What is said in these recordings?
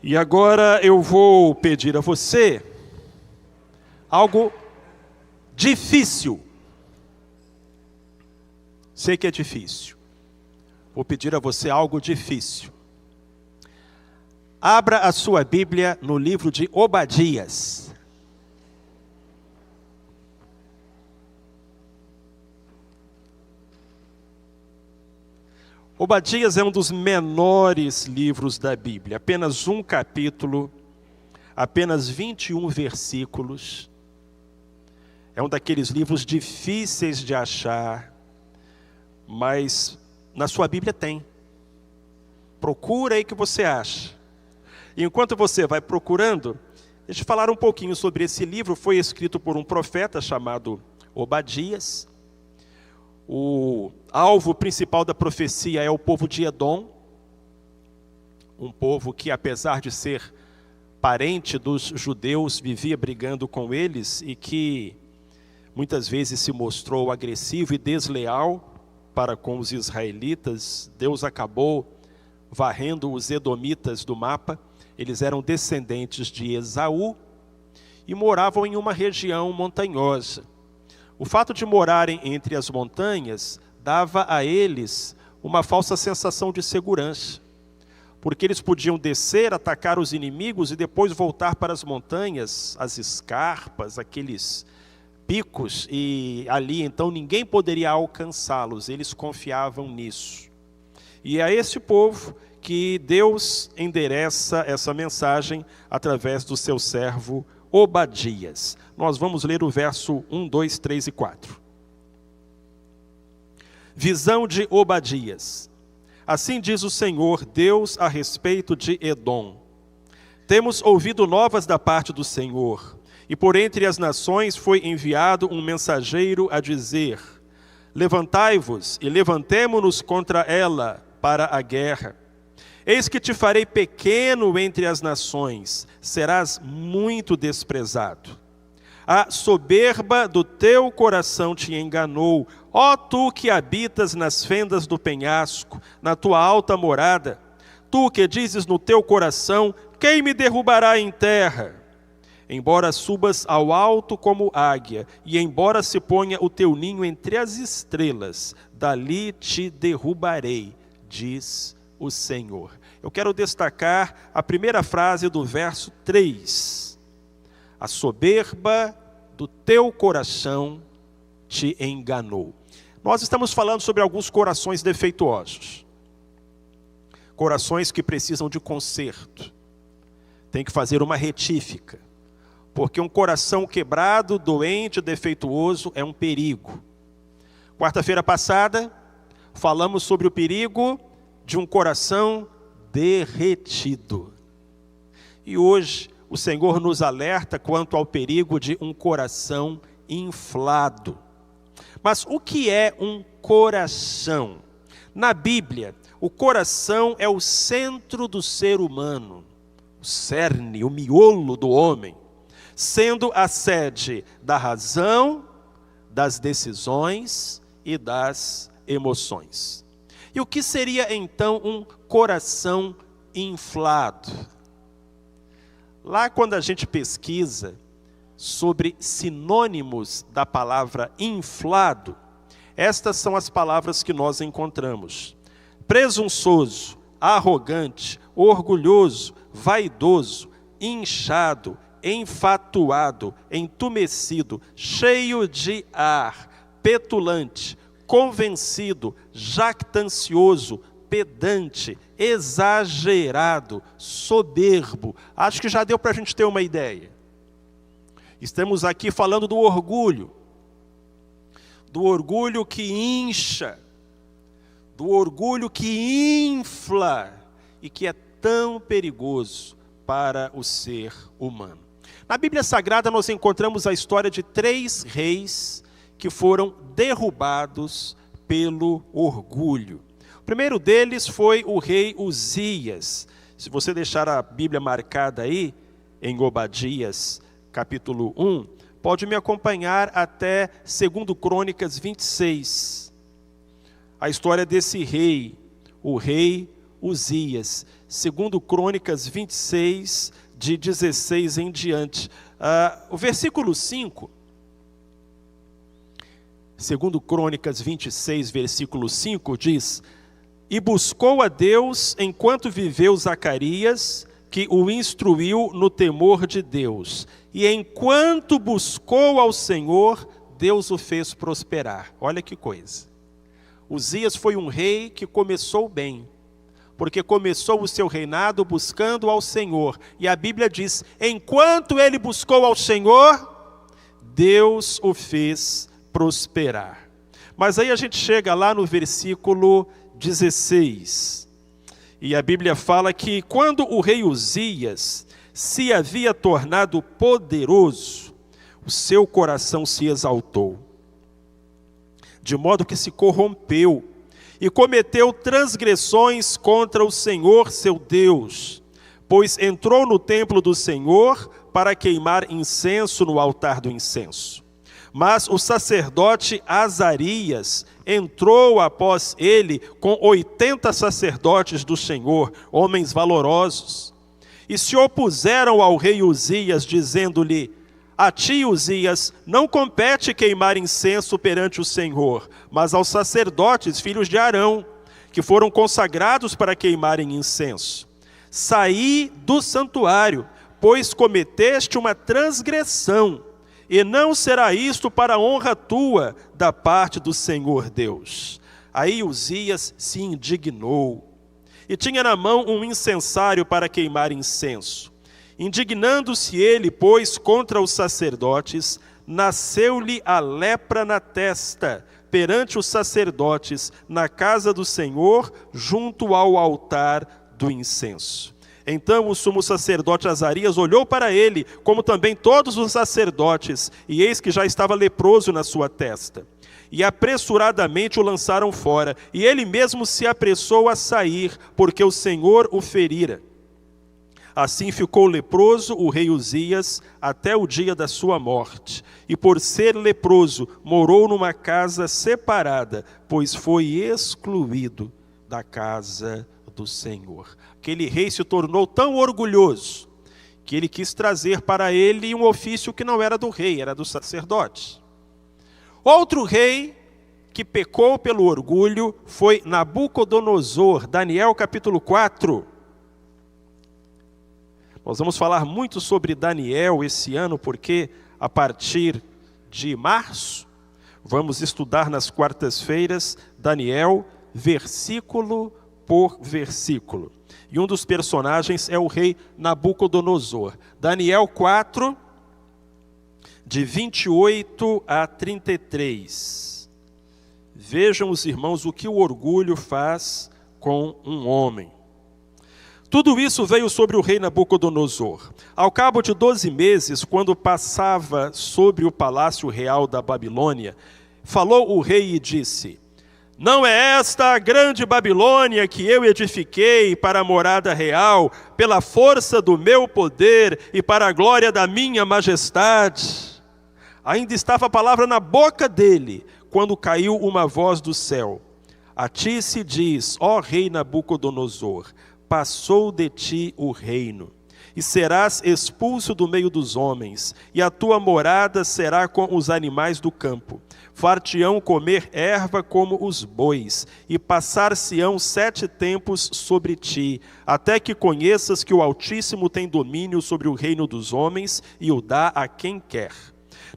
E agora eu vou pedir a você algo difícil. Sei que é difícil. Vou pedir a você algo difícil. Abra a sua Bíblia no livro de Obadias. Obadias é um dos menores livros da Bíblia, apenas um capítulo, apenas 21 versículos. É um daqueles livros difíceis de achar, mas na sua Bíblia tem. Procura aí que você acha. E enquanto você vai procurando, deixa eu falar um pouquinho sobre esse livro. Foi escrito por um profeta chamado Obadias. O alvo principal da profecia é o povo de Edom, um povo que, apesar de ser parente dos judeus, vivia brigando com eles e que muitas vezes se mostrou agressivo e desleal para com os israelitas. Deus acabou varrendo os edomitas do mapa. Eles eram descendentes de Esaú e moravam em uma região montanhosa. O fato de morarem entre as montanhas dava a eles uma falsa sensação de segurança, porque eles podiam descer, atacar os inimigos e depois voltar para as montanhas, as escarpas, aqueles picos, e ali então ninguém poderia alcançá-los. Eles confiavam nisso. E é a esse povo que Deus endereça essa mensagem através do seu servo Obadias. Nós vamos ler o verso 1, 2, 3 e 4. Visão de Obadias. Assim diz o Senhor Deus a respeito de Edom. Temos ouvido novas da parte do Senhor, e por entre as nações foi enviado um mensageiro a dizer: levantai-vos e levantemo-nos contra ela para a guerra. Eis que te farei pequeno entre as nações, serás muito desprezado. A soberba do teu coração te enganou, ó tu que habitas nas fendas do penhasco, na tua alta morada. Tu que dizes no teu coração: quem me derrubará em terra? Embora subas ao alto como águia, e embora se ponha o teu ninho entre as estrelas, dali te derrubarei, diz o Senhor. Eu quero destacar a primeira frase do verso 3. A soberba do teu coração te enganou. Nós estamos falando sobre alguns corações defeituosos. Corações que precisam de conserto. Tem que fazer uma retífica. Porque um coração quebrado, doente, defeituoso é um perigo. Quarta-feira passada, falamos sobre o perigo de um coração derretido. E hoje o Senhor nos alerta quanto ao perigo de um coração inflado. Mas o que é um coração? Na Bíblia, o coração é o centro do ser humano, o cerne, o miolo do homem, sendo a sede da razão, das decisões e das emoções. E o que seria então um coração inflado? Lá quando a gente pesquisa sobre sinônimos da palavra inflado, estas são as palavras que nós encontramos: presunçoso, arrogante, orgulhoso, vaidoso, inchado, enfatuado, entumecido, cheio de ar, petulante, convencido, jactancioso, pedante, exagerado, soberbo. Acho que já deu para a gente ter uma ideia. Estamos aqui falando do orgulho que incha, do orgulho que infla e que é tão perigoso para o ser humano. Na Bíblia Sagrada nós encontramos a história de 3 reis que foram derrubados pelo orgulho. O primeiro deles foi o rei Uzias. Se você deixar a Bíblia marcada aí, em Obadias, capítulo 1, pode me acompanhar até 2 Crônicas 26. A história desse rei, o rei Uzias. Segundo Crônicas 26, de 16 em diante. O versículo 5, segundo Crônicas 26, versículo 5, diz: E buscou a Deus enquanto viveu Zacarias, que o instruiu no temor de Deus. E enquanto buscou ao Senhor, Deus o fez prosperar. Olha que coisa. Uzias foi um rei que começou bem, porque começou o seu reinado buscando ao Senhor. E a Bíblia diz: enquanto ele buscou ao Senhor, Deus o fez prosperar. Mas aí a gente chega lá no versículo 16. E a Bíblia fala que quando o rei Uzias se havia tornado poderoso, o seu coração se exaltou, de modo que se corrompeu e cometeu transgressões contra o Senhor seu Deus, pois entrou no templo do Senhor para queimar incenso no altar do incenso. Mas o sacerdote Azarias entrou após ele com 80 sacerdotes do Senhor, homens valorosos, e se opuseram ao rei Uzias, dizendo-lhe: a ti, Uzias, não compete queimar incenso perante o Senhor, mas aos sacerdotes, filhos de Arão, que foram consagrados para queimarem incenso. Saí do santuário, pois cometeste uma transgressão, e não será isto para a honra tua da parte do Senhor Deus. Aí Uzias se indignou, e tinha na mão um incensário para queimar incenso. Indignando-se ele, pois, contra os sacerdotes, nasceu-lhe a lepra na testa, perante os sacerdotes, na casa do Senhor, junto ao altar do incenso. Então o sumo sacerdote Azarias olhou para ele, como também todos os sacerdotes, e eis que já estava leproso na sua testa. E apressuradamente o lançaram fora, e ele mesmo se apressou a sair, porque o Senhor o ferira. Assim ficou leproso o rei Uzias até o dia da sua morte. E por ser leproso, morou numa casa separada, pois foi excluído da casa do Senhor. Aquele rei se tornou tão orgulhoso que ele quis trazer para ele um ofício que não era do rei, era do sacerdote. Outro rei que pecou pelo orgulho foi Nabucodonosor. Daniel capítulo 4. Nós vamos falar muito sobre Daniel esse ano, porque a partir de março, vamos estudar nas quartas-feiras Daniel, versículo por versículo. E um dos personagens é o rei Nabucodonosor. Daniel 4, de 28 a 33. Vejam os irmãos o que o orgulho faz com um homem. Tudo isso veio sobre o rei Nabucodonosor. Ao cabo de 12 meses, quando passava sobre o palácio real da Babilônia, falou o rei e disse: não é esta a grande Babilônia que eu edifiquei para a morada real, pela força do meu poder e para a glória da minha majestade? Ainda estava a palavra na boca dele, quando caiu uma voz do céu: a ti se diz, ó rei Nabucodonosor, passou de ti o reino, e serás expulso do meio dos homens, e a tua morada será com os animais do campo. Far-te-ão comer erva como os bois, e passar-se-ão 7 tempos sobre ti, até que conheças que o Altíssimo tem domínio sobre o reino dos homens, e o dá a quem quer.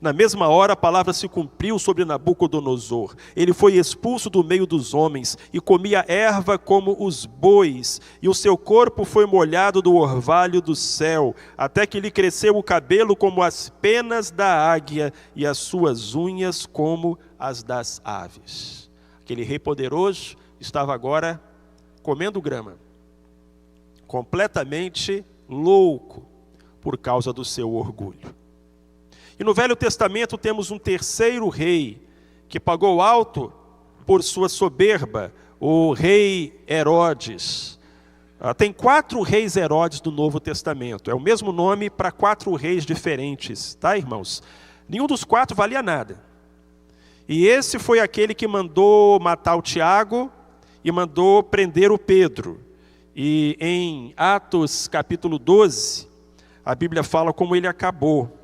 Na mesma hora a palavra se cumpriu sobre Nabucodonosor. Ele foi expulso do meio dos homens e comia erva como os bois, e o seu corpo foi molhado do orvalho do céu, até que lhe cresceu o cabelo como as penas da águia e as suas unhas como as das aves. Aquele rei poderoso estava agora comendo grama, completamente louco por causa do seu orgulho. E no Velho Testamento temos um terceiro rei que pagou alto por sua soberba, o rei Herodes. Tem 4 reis Herodes do Novo Testamento. É o mesmo nome para 4 reis diferentes, tá, irmãos? Nenhum dos 4 valia nada. E esse foi aquele que mandou matar o Tiago e mandou prender o Pedro. E em Atos capítulo 12, a Bíblia fala como ele acabou.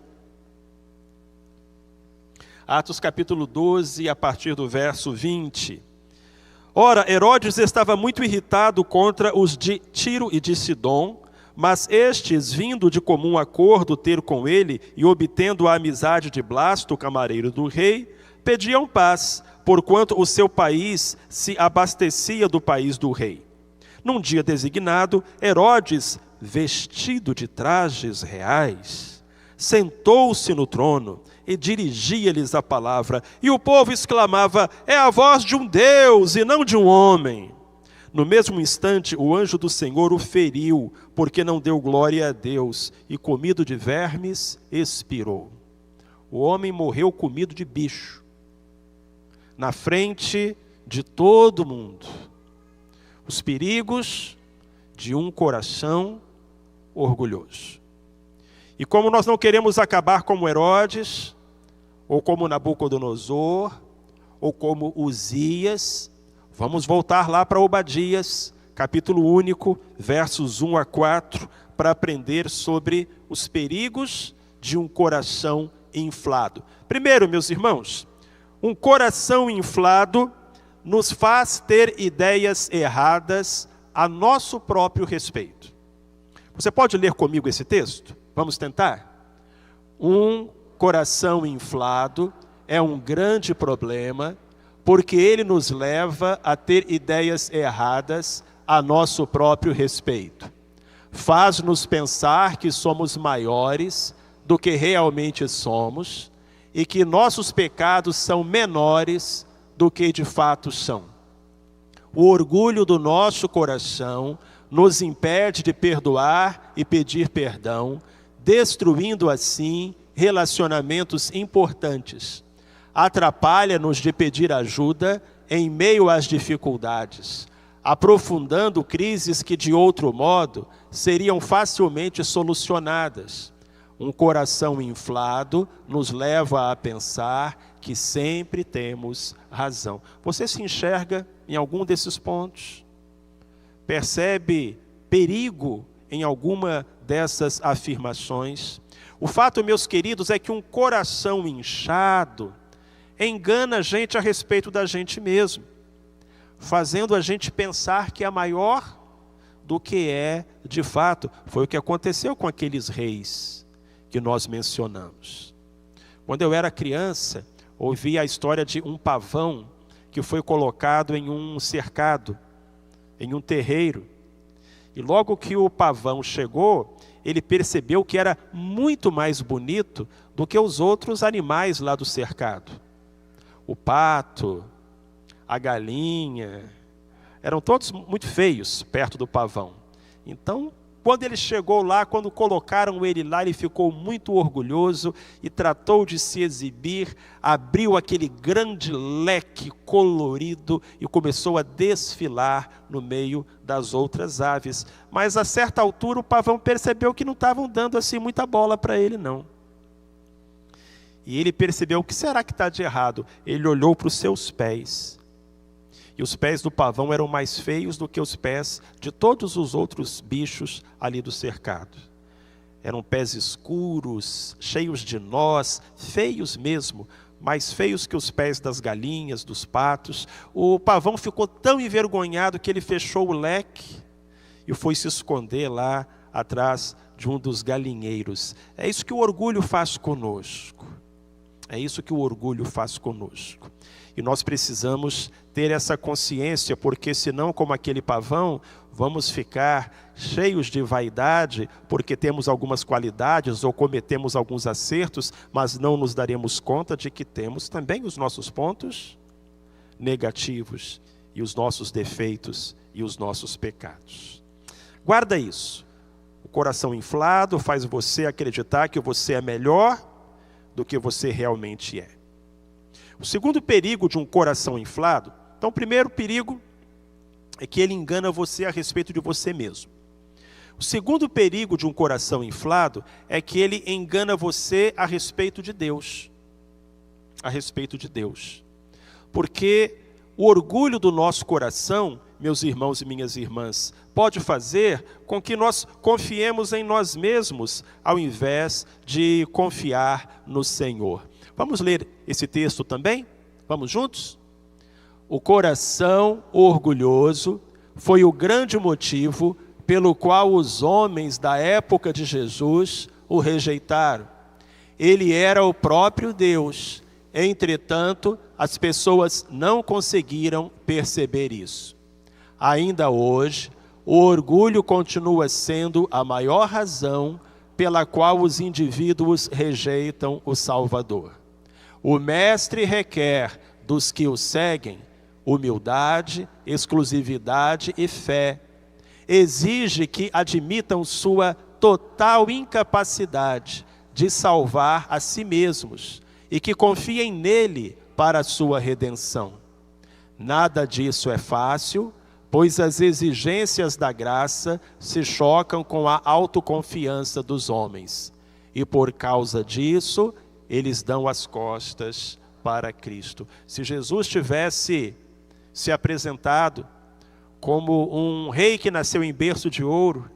Atos capítulo 12, a partir do verso 20. Ora, Herodes estava muito irritado contra os de Tiro e de Sidom, mas estes, vindo de comum acordo ter com ele e obtendo a amizade de Blasto, camareiro do rei, pediam paz, porquanto o seu país se abastecia do país do rei. Num dia designado, Herodes, vestido de trajes reais, sentou-se no trono e dirigia-lhes a palavra. E o povo exclamava: é a voz de um Deus e não de um homem. No mesmo instante, o anjo do Senhor o feriu, porque não deu glória a Deus, e comido de vermes, expirou. O homem morreu comido de bicho, na frente de todo mundo. Os perigos de um coração orgulhoso. E como nós não queremos acabar como Herodes, ou como Nabucodonosor, ou como Uzias, vamos voltar lá para Obadias, capítulo único, versos 1 a 4, para aprender sobre os perigos de um coração inflado. Primeiro, meus irmãos, um coração inflado nos faz ter ideias erradas a nosso próprio respeito. Você pode ler comigo esse texto? Vamos tentar? Um coração inflado é um grande problema, porque ele nos leva a ter ideias erradas a nosso próprio respeito. Faz-nos pensar que somos maiores do que realmente somos e que nossos pecados são menores do que de fato são. O orgulho do nosso coração nos impede de perdoar e pedir perdão, destruindo assim relacionamentos importantes. Atrapalha-nos de pedir ajuda em meio às dificuldades, aprofundando crises que de outro modo seriam facilmente solucionadas. Um coração inflado nos leva a pensar que sempre temos razão. Você se enxerga em algum desses pontos? Percebe perigo em alguma dessas afirmações? O fato, meus queridos, é que um coração inchado engana a gente a respeito da gente mesmo, fazendo a gente pensar que é maior do que é de fato. Foi o que aconteceu com aqueles reis que nós mencionamos. Quando eu era criança, ouvi a história de um pavão que foi colocado em um cercado, em um terreiro. E logo que o pavão chegou, ele percebeu que era muito mais bonito do que os outros animais lá do cercado. O pato, a galinha, eram todos muito feios perto do pavão. Então, quando ele chegou lá, quando colocaram ele lá, ele ficou muito orgulhoso e tratou de se exibir, abriu aquele grande leque colorido e começou a desfilar no meio das outras aves. Mas a certa altura o pavão percebeu que não estavam dando assim muita bola para ele não. E ele percebeu: o que será que está de errado? Ele olhou para os seus pés. E os pés do pavão eram mais feios do que os pés de todos os outros bichos ali do cercado. Eram pés escuros, cheios de nós, feios mesmo, mais feios que os pés das galinhas, dos patos. O pavão ficou tão envergonhado que ele fechou o leque e foi se esconder lá atrás de um dos galinheiros. É isso que o orgulho faz conosco. É isso que o orgulho faz conosco. E nós precisamos ter essa consciência, porque senão, como aquele pavão, vamos ficar cheios de vaidade, porque temos algumas qualidades ou cometemos alguns acertos, mas não nos daremos conta de que temos também os nossos pontos negativos, e os nossos defeitos e os nossos pecados. Guarda isso. O coração inflado faz você acreditar que você é melhor do que você realmente é. O segundo perigo de um coração inflado, então o primeiro perigo é que ele engana você a respeito de você mesmo. O segundo perigo de um coração inflado é que ele engana você a respeito de Deus. A respeito de Deus. Porque o orgulho do nosso coração meus irmãos e minhas irmãs, pode fazer com que nós confiemos em nós mesmos, ao invés de confiar no Senhor. Vamos ler esse texto também? Vamos juntos? O coração orgulhoso foi o grande motivo pelo qual os homens da época de Jesus o rejeitaram. Ele era o próprio Deus. Entretanto, as pessoas não conseguiram perceber isso. Ainda hoje, o orgulho continua sendo a maior razão pela qual os indivíduos rejeitam o Salvador. O Mestre requer dos que o seguem humildade, exclusividade e fé. Exige que admitam sua total incapacidade de salvar a si mesmos e que confiem nele para a sua redenção. Nada disso é fácil, pois as exigências da graça se chocam com a autoconfiança dos homens. E por causa disso, eles dão as costas para Cristo. Se Jesus tivesse se apresentado como um rei que nasceu em berço de ouro,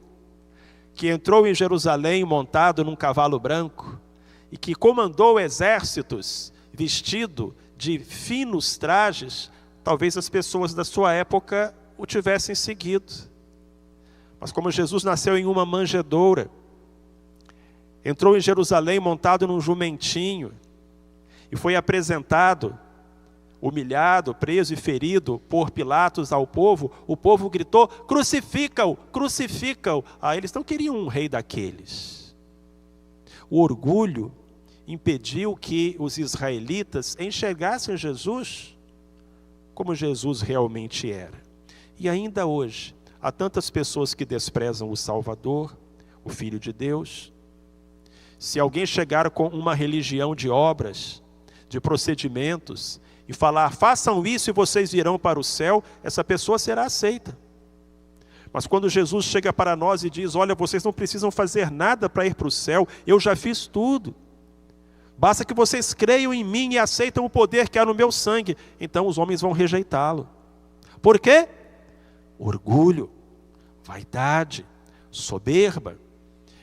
que entrou em Jerusalém montado num cavalo branco e que comandou exércitos vestido de finos trajes, talvez as pessoas da sua época o tivessem seguido. Mas como Jesus nasceu em uma manjedoura, entrou em Jerusalém montado num jumentinho e foi apresentado, humilhado, preso e ferido por Pilatos ao povo, o povo gritou: crucifica-o, crucifica-o. Eles não queriam um rei daqueles. O orgulho impediu que os israelitas enxergassem Jesus como Jesus realmente era. E ainda hoje, há tantas pessoas que desprezam o Salvador, o Filho de Deus. Se alguém chegar com uma religião de obras, de procedimentos, e falar, façam isso e vocês irão para o céu, essa pessoa será aceita. Mas quando Jesus chega para nós e diz, olha, vocês não precisam fazer nada para ir para o céu, eu já fiz tudo. Basta que vocês creiam em mim e aceitam o poder que há no meu sangue. Então os homens vão rejeitá-lo. Por quê? Orgulho, vaidade, soberba.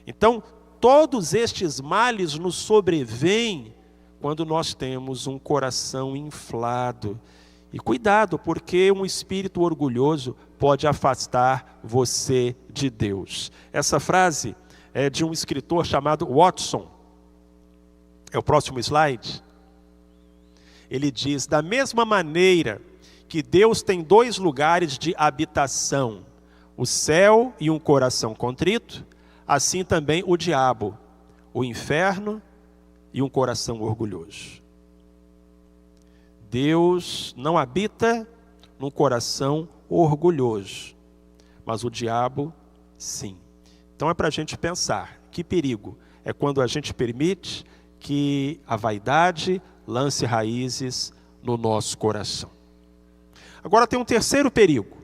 Então todos estes males nos sobrevêm quando nós temos um coração inflado. E cuidado, porque um espírito orgulhoso pode afastar você de Deus. Essa frase é de um escritor chamado Watson. É o próximo slide. Ele diz, da mesma maneira que Deus tem dois lugares de habitação, o céu e um coração contrito, assim também o diabo, o inferno e um coração orgulhoso. Deus não habita num coração orgulhoso, mas o diabo sim. Então é para a gente pensar, que perigo é quando a gente permite que a vaidade lance raízes no nosso coração. Agora tem um terceiro perigo.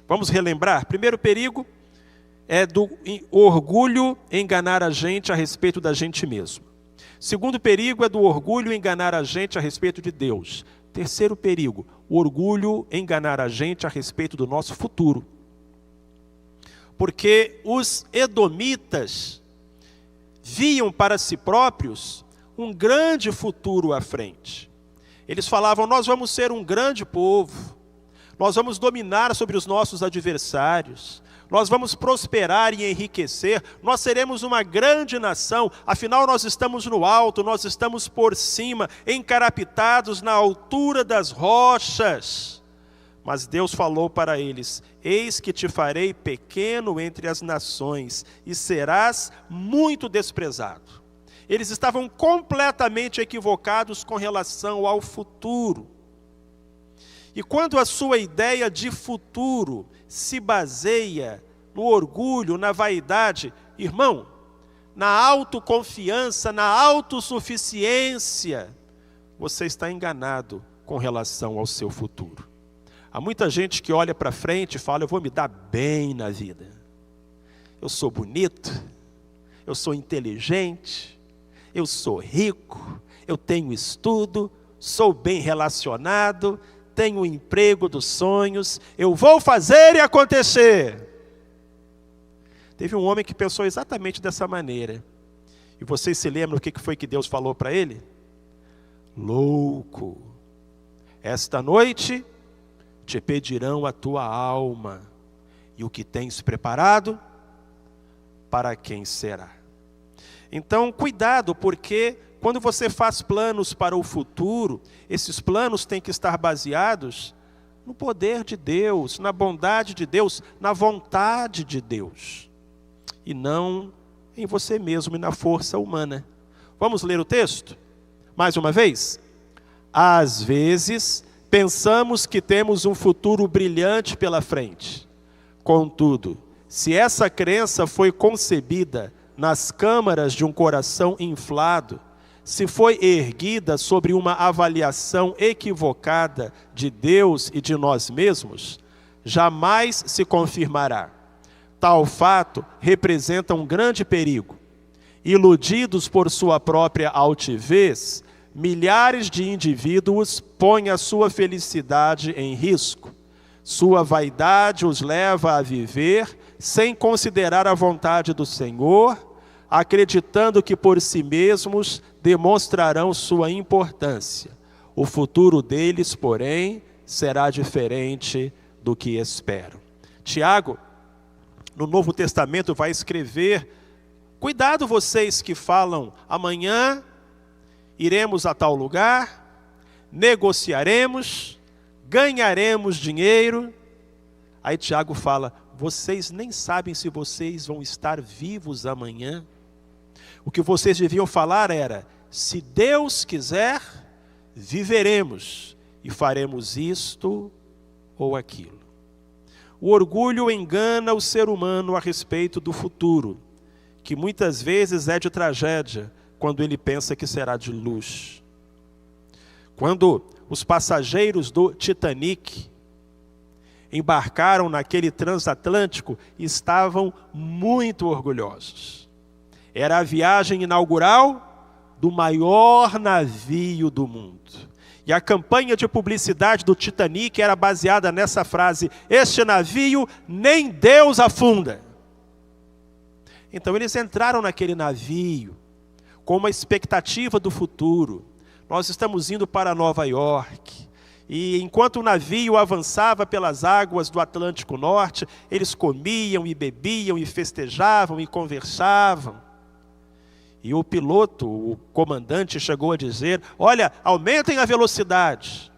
Vamos relembrar. Primeiro perigo é do orgulho enganar a gente a respeito da gente mesmo. Segundo perigo é do orgulho enganar a gente a respeito de Deus. Terceiro perigo, o orgulho enganar a gente a respeito do nosso futuro. Porque os edomitas viam para si próprios um grande futuro à frente. Eles falavam, nós vamos ser um grande povo, nós vamos dominar sobre os nossos adversários, nós vamos prosperar e enriquecer, nós seremos uma grande nação, afinal nós estamos no alto, nós estamos por cima, encarapitados na altura das rochas. Mas Deus falou para eles, eis que te farei pequeno entre as nações, e serás muito desprezado. Eles estavam completamente equivocados com relação ao futuro. E quando a sua ideia de futuro se baseia no orgulho, na vaidade, irmão, na autoconfiança, na autossuficiência, você está enganado com relação ao seu futuro. Há muita gente que olha para frente e fala, eu vou me dar bem na vida. Eu sou bonito, eu sou inteligente, eu sou rico, eu tenho estudo, sou bem relacionado, tenho o emprego dos sonhos, eu vou fazer e acontecer. Teve um homem que pensou exatamente dessa maneira. E vocês se lembram o que foi que Deus falou para ele? Louco, esta noite te pedirão a tua alma, e o que tens preparado, para quem será? Então, cuidado, porque quando você faz planos para o futuro, esses planos têm que estar baseados no poder de Deus, na bondade de Deus, na vontade de Deus, e não em você mesmo e na força humana. Vamos ler o texto? Mais uma vez. Às vezes, pensamos que temos um futuro brilhante pela frente. Contudo, se essa crença foi concebida nas câmaras de um coração inflado, se foi erguida sobre uma avaliação equivocada de Deus e de nós mesmos, jamais se confirmará. Tal fato representa um grande perigo. Iludidos por sua própria altivez, milhares de indivíduos põem a sua felicidade em risco. Sua vaidade os leva a viver sem considerar a vontade do Senhor, acreditando que por si mesmos demonstrarão sua importância. O futuro deles, porém, será diferente do que esperam. Tiago, no Novo Testamento, vai escrever: cuidado vocês que falam, amanhã iremos a tal lugar, negociaremos, ganharemos dinheiro. Aí Tiago fala: vocês nem sabem se vocês vão estar vivos amanhã. O que vocês deviam falar era: se Deus quiser, viveremos e faremos isto ou aquilo. O orgulho engana o ser humano a respeito do futuro, que muitas vezes é de tragédia, quando ele pensa que será de luz. Quando os passageiros do Titanic embarcaram naquele transatlântico, estavam muito orgulhosos. Era a viagem inaugural do maior navio do mundo. E a campanha de publicidade do Titanic era baseada nessa frase: este navio nem Deus afunda. Então eles entraram naquele navio com uma expectativa do futuro. Nós estamos indo para Nova York. E enquanto o navio avançava pelas águas do Atlântico Norte, eles comiam e bebiam e festejavam e conversavam. E o piloto, o comandante, chegou a dizer: olha, aumentem a velocidade.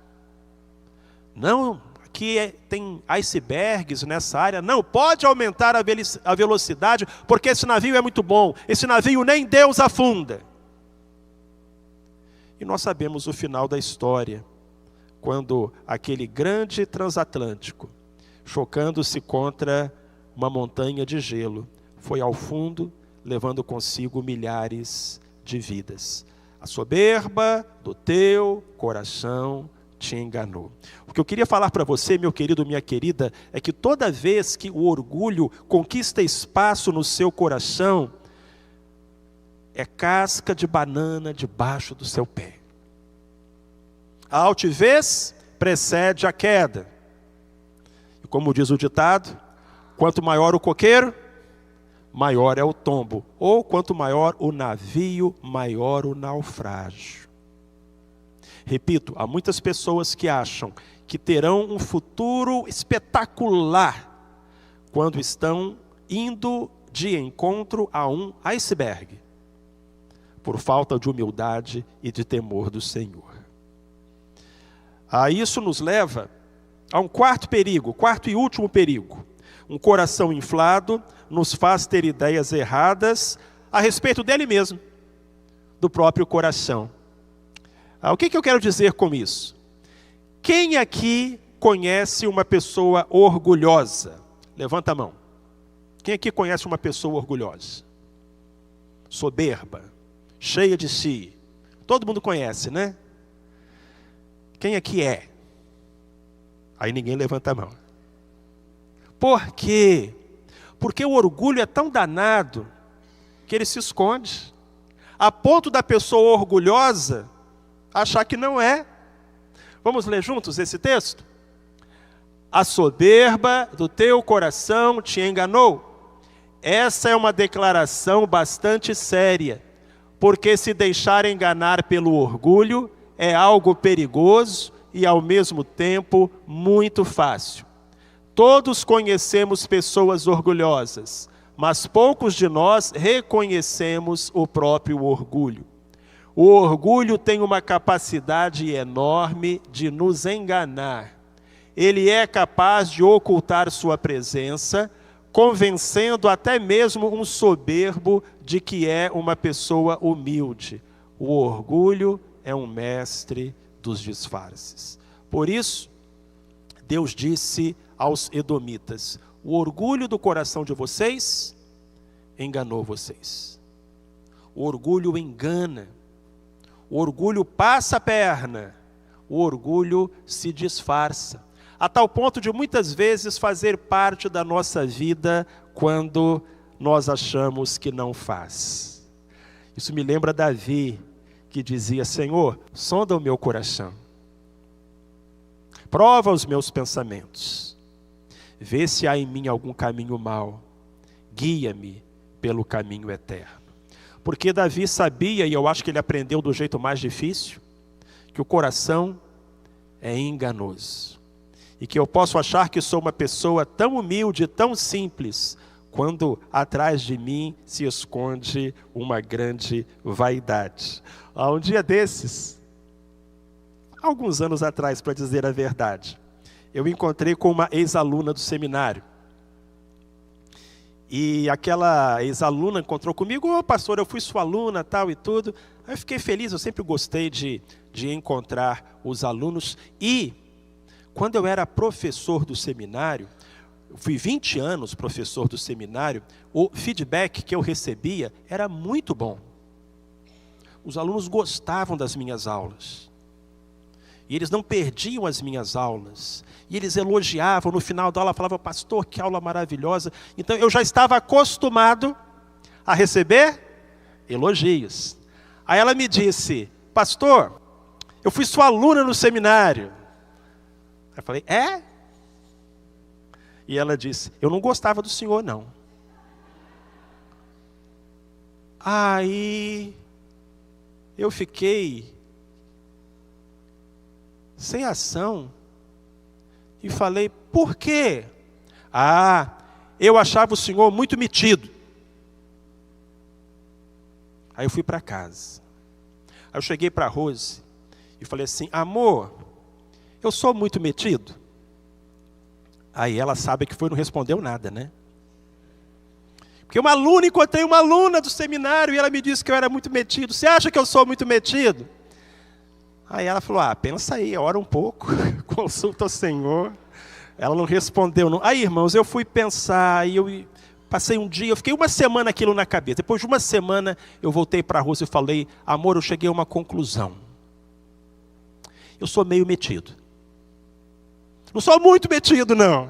Não, aqui tem icebergs nessa área. Não, pode aumentar a velocidade, porque esse navio é muito bom. Esse navio nem Deus afunda. E nós sabemos o final da história, quando aquele grande transatlântico, chocando-se contra uma montanha de gelo, foi ao fundo, levando consigo milhares de vidas. A soberba do teu coração te enganou. O que eu queria falar para você, meu querido, minha querida, é que toda vez que o orgulho conquista espaço no seu coração, é casca de banana debaixo do seu pé. A altivez precede a queda. E como diz o ditado, quanto maior o coqueiro, maior é o tombo. Ou quanto maior o navio, maior o naufrágio. Repito, há muitas pessoas que acham que terão um futuro espetacular quando estão indo de encontro a um iceberg, por falta de humildade e de temor do Senhor. Isso nos leva a um quarto perigo, quarto e último perigo. Um coração inflado nos faz ter ideias erradas a respeito dele mesmo, do próprio coração. O que eu quero dizer com isso? Quem aqui conhece uma pessoa orgulhosa? Levanta a mão. Quem aqui conhece uma pessoa orgulhosa? Soberba, cheia de si. Todo mundo conhece, né? Quem aqui é? Aí ninguém levanta a mão. Por quê? Porque o orgulho é tão danado que ele se esconde, a ponto da pessoa orgulhosa achar que não é. Vamos ler juntos esse texto? A soberba do teu coração te enganou. Essa é uma declaração bastante séria, porque se deixar enganar pelo orgulho é algo perigoso e ao mesmo tempo muito fácil. Todos conhecemos pessoas orgulhosas, mas poucos de nós reconhecemos o próprio orgulho. O orgulho tem uma capacidade enorme de nos enganar. Ele é capaz de ocultar sua presença, convencendo até mesmo um soberbo de que é uma pessoa humilde. O orgulho é um mestre dos disfarces. Por isso, Deus disse aos edomitas: o orgulho do coração de vocês enganou vocês. O orgulho engana. O orgulho passa a perna. O orgulho se disfarça. A tal ponto de muitas vezes fazer parte da nossa vida quando nós achamos que não faz. Isso me lembra Davi, que dizia: Senhor, sonda o meu coração. Prova os meus pensamentos. Vê se há em mim algum caminho mau. Guia-me pelo caminho eterno. Porque Davi sabia, e eu acho que ele aprendeu do jeito mais difícil, que o coração é enganoso. E que eu posso achar que sou uma pessoa tão humilde, tão simples, quando atrás de mim se esconde uma grande vaidade. Um dia desses, alguns anos atrás, para dizer a verdade, eu encontrei com uma ex-aluna do seminário. E aquela ex-aluna encontrou comigo: ô pastor, eu fui sua aluna, tal e tudo. Aí eu fiquei feliz, eu sempre gostei de encontrar os alunos. E quando eu era professor do seminário, eu fui 20 anos professor do seminário, o feedback que eu recebia era muito bom. Os alunos gostavam das minhas aulas. E eles não perdiam as minhas aulas. E eles elogiavam, no final da aula falavam: pastor, que aula maravilhosa. Então eu já estava acostumado a receber elogios. Aí ela me disse: pastor, eu fui sua aluna no seminário. Eu falei: é? E ela disse: eu não gostava do senhor, não. Aí eu fiquei sem ação e falei: por quê? Eu achava o senhor muito metido. Aí eu fui para casa. Aí eu cheguei para a Rose e falei assim: amor, eu sou muito metido? Aí ela sabe que foi, não respondeu nada, né? Porque encontrei uma aluna do seminário e ela me disse que eu era muito metido. Você acha que eu sou muito metido? Aí ela falou: pensa aí, ora um pouco, consulta o Senhor. Ela não respondeu, não. Aí, irmãos, eu fui pensar, e eu passei um dia, eu fiquei uma semana aquilo na cabeça. Depois de uma semana, eu voltei para a Rose e falei: amor, eu cheguei a uma conclusão. Eu sou meio metido. Não sou muito metido, não.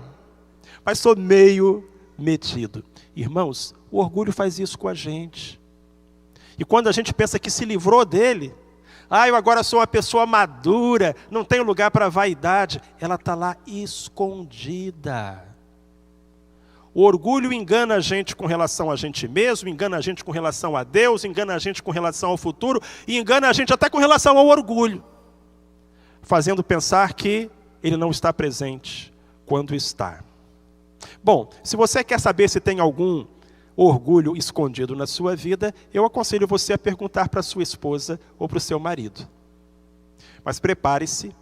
Mas sou meio metido. Irmãos, o orgulho faz isso com a gente. E quando a gente pensa que se livrou dele, eu agora sou uma pessoa madura, não tenho lugar para vaidade. Ela está lá escondida. O orgulho engana a gente com relação a gente mesmo, engana a gente com relação a Deus, engana a gente com relação ao futuro, e engana a gente até com relação ao orgulho, fazendo pensar que ele não está presente quando está. Bom, se você quer saber se tem algum orgulho escondido na sua vida, eu aconselho você a perguntar para a sua esposa ou para o seu marido. Mas prepare-se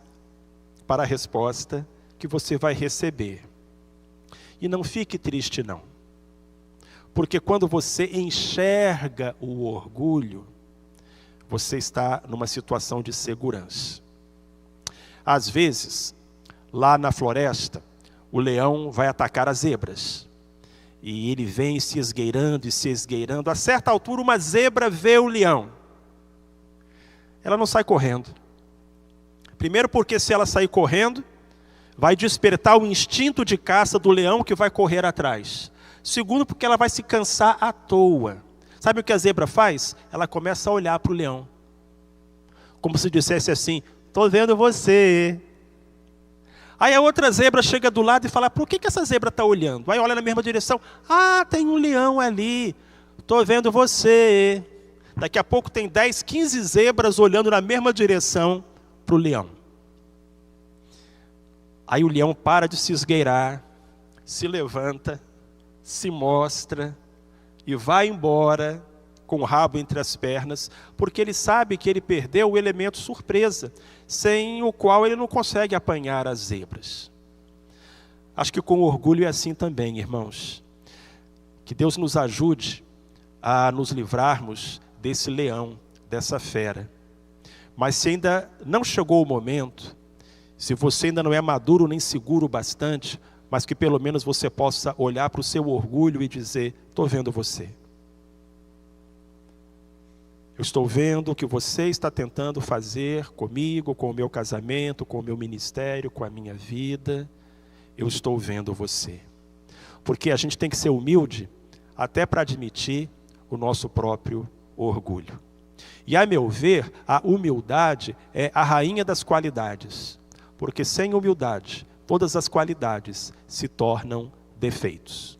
para a resposta que você vai receber. E não fique triste, não. Porque quando você enxerga o orgulho, você está numa situação de segurança. Às vezes, lá na floresta, o leão vai atacar as zebras. E ele vem se esgueirando e se esgueirando. A certa altura, uma zebra vê o leão. Ela não sai correndo. Primeiro porque se ela sair correndo, vai despertar o instinto de caça do leão que vai correr atrás. Segundo, porque ela vai se cansar à toa. Sabe o que a zebra faz? Ela começa a olhar para o leão. Como se dissesse assim: Estou vendo você. Aí a outra zebra chega do lado e fala, por que essa zebra está olhando? Aí olha na mesma direção, tem um leão ali, estou vendo você. Daqui a pouco tem 10, 15 zebras olhando na mesma direção para o leão. Aí o leão para de se esgueirar, se levanta, se mostra e vai embora com o rabo entre as pernas, porque ele sabe que ele perdeu o elemento surpresa, sem o qual ele não consegue apanhar as zebras. Acho que com orgulho é assim também, irmãos. Que Deus nos ajude a nos livrarmos desse leão, dessa fera. Mas se ainda não chegou o momento, se você ainda não é maduro nem seguro bastante, mas que pelo menos você possa olhar para o seu orgulho e dizer, estou vendo você. Eu estou vendo o que você está tentando fazer comigo, com o meu casamento, com o meu ministério, com a minha vida. Eu estou vendo você. Porque a gente tem que ser humilde até para admitir o nosso próprio orgulho. E a meu ver, a humildade é a rainha das qualidades. Porque sem humildade, todas as qualidades se tornam defeitos.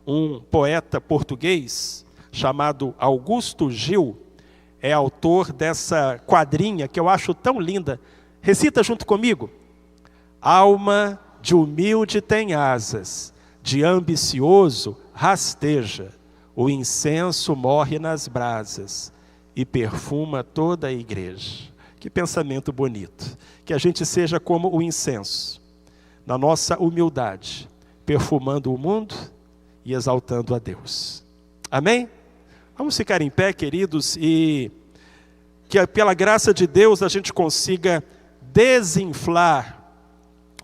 Um poeta português chamado Augusto Gil é autor dessa quadrinha que eu acho tão linda. Recita junto comigo. Alma de humilde tem asas, de ambicioso rasteja, o incenso morre nas brasas e perfuma toda a igreja. Que pensamento bonito. Que a gente seja como o incenso, na nossa humildade, perfumando o mundo e exaltando a Deus. Amém? Vamos ficar em pé, queridos, e que pela graça de Deus a gente consiga desinflar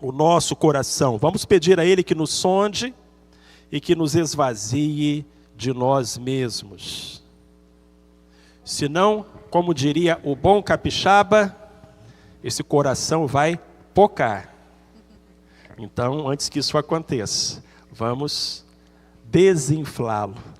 o nosso coração. Vamos pedir a Ele que nos sonde e que nos esvazie de nós mesmos. Senão, como diria o bom capixaba, esse coração vai pocar. Então, antes que isso aconteça, vamos desinflá-lo.